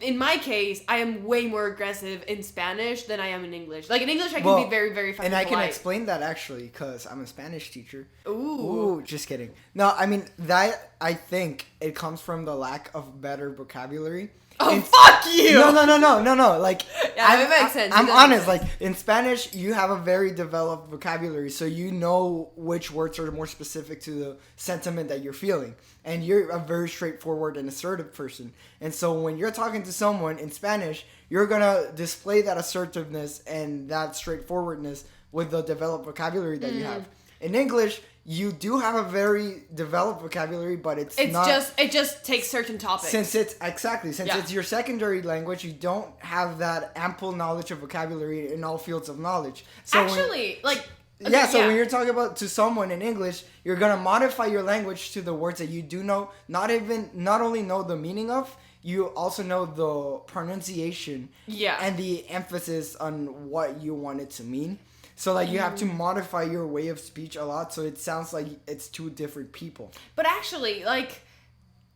in my case, I am way more aggressive in Spanish than I am in English. Like in English, I can be very, very fucking polite. And I can explain that actually because I'm a Spanish teacher. Ooh, just kidding. No, I mean that I think it comes from the lack of better vocabulary. Oh, fuck you! No. Like, yeah, it makes sense. I'm honest. Like, in Spanish, you have a very developed vocabulary, so you know which words are more specific to the sentiment that you're feeling. And you're a very straightforward and assertive person. And so when you're talking to someone in Spanish, you're going to display that assertiveness and that straightforwardness with the developed vocabulary that you have. In English, you do have a very developed vocabulary, but it just takes certain topics. Since it's your secondary language, you don't have that ample knowledge of vocabulary in all fields of knowledge. So when you're talking about to someone in English, you're gonna modify your language to the words that you do know, not only know the meaning of, you also know the pronunciation and the emphasis on what you want it to mean. So, like, you have to modify your way of speech a lot, so it sounds like it's two different people. But actually, like,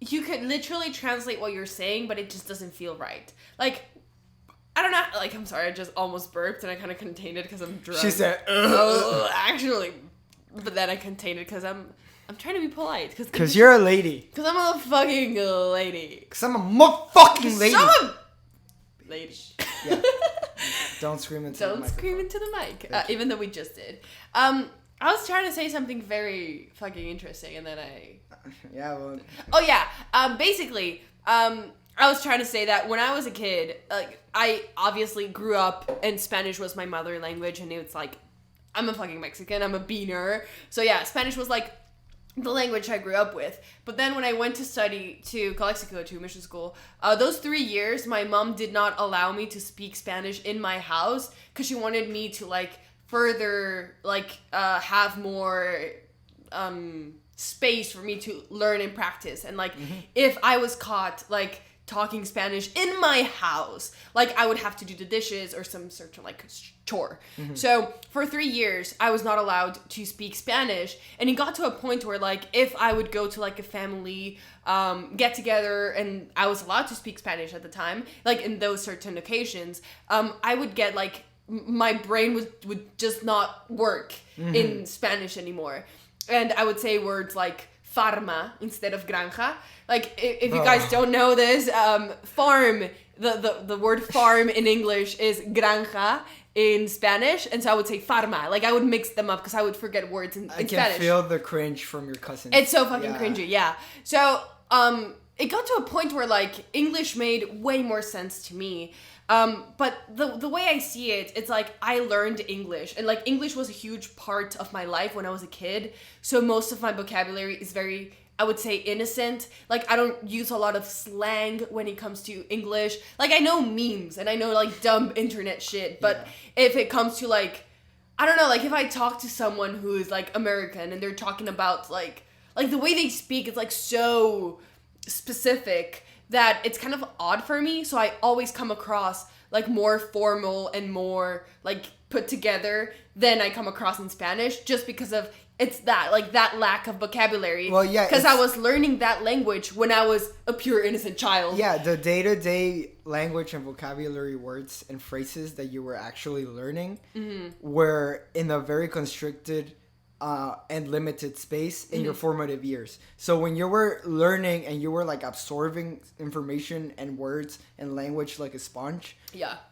you could literally translate what you're saying, but it just doesn't feel right. Like, I don't know, like, I'm sorry, I just almost burped, and I kind of contained it because I'm drunk. She said, oh, actually, but then I contained it because I'm trying to be polite. Because you're a lady. Because I'm a fucking lady. Because I'm a motherfucking lady. Lady. Yeah. Don't scream into the mic. Don't scream into the mic. Even though we just did. I was trying to say something very fucking interesting, and then I... Yeah, well... Oh, yeah. Basically, I was trying to say that when I was a kid, like, I obviously grew up, and Spanish was my mother language, and it's like, I'm a fucking Mexican, I'm a Beaner. So, yeah, Spanish was, like, the language I grew up with. But then when I went to study to Calexico, to mission school, those 3 years, my mom did not allow me to speak Spanish in my house because she wanted me to, like, further, like, have more space for me to learn and practice. And, like, if I was caught, like, talking Spanish in my house, like, I would have to do the dishes or some sort of, like, chore. So for 3 years, I was not allowed to speak Spanish, and it got to a point where, like, if I would go to, like, a family get together, and I was allowed to speak Spanish at the time, like, in those certain occasions, I would get, like, my brain would just not work in Spanish anymore, and I would say words like farma instead of granja. Like, if you guys don't know this, farm, the word farm in English is granja in Spanish, and so I would say farma. Like, I would mix them up because I would forget words in Spanish. I can feel the cringe from your cousin. It's so fucking cringy, yeah. So, it got to a point where, like, English made way more sense to me. But the way I see it, it's like I learned English, and, like, English was a huge part of my life when I was a kid. So most of my vocabulary is very, I would say, innocent. Like, I don't use a lot of slang when it comes to English. Like, I know memes and I know, like, dumb internet shit, but if it comes to, like, I don't know, like, if I talk to someone who is, like, American and they're talking about, like the way they speak is, like, so specific that it's kind of odd for me, so I always come across, like, more formal and more, like, put together than I come across in Spanish, just because of, it's that, like, that lack of vocabulary. Well, yeah. Because I was learning that language when I was a pure innocent child. Yeah, the day-to-day language and vocabulary words and phrases that you were actually learning were in a very constricted and limited space in your formative years. So when you were learning and you were, like, absorbing information and words and language like a sponge,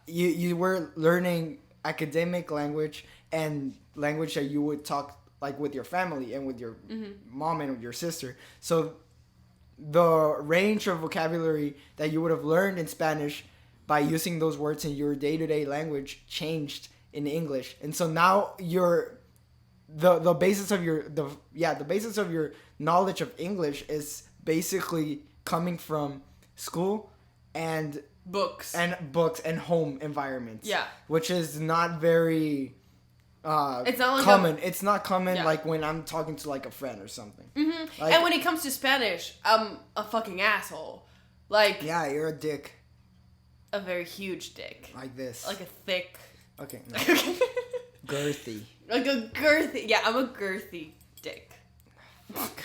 you were learning academic language and language that you would talk, like, with your family and with your mom and with your sister. So the range of vocabulary that you would have learned in Spanish by using those words in your day-to-day language changed in English. And so now the basis of your knowledge of English is basically coming from school and books and home environments. Yeah, which is not very it's not like common. It's not common like when I'm talking to, like, a friend or something. Like, and when it comes to Spanish, I'm a fucking asshole. Like, yeah, you're a dick. A very huge dick. Like this. Like a thick. Okay. No. Girthy. Like a girthy. Yeah, I'm a girthy dick. Fuck.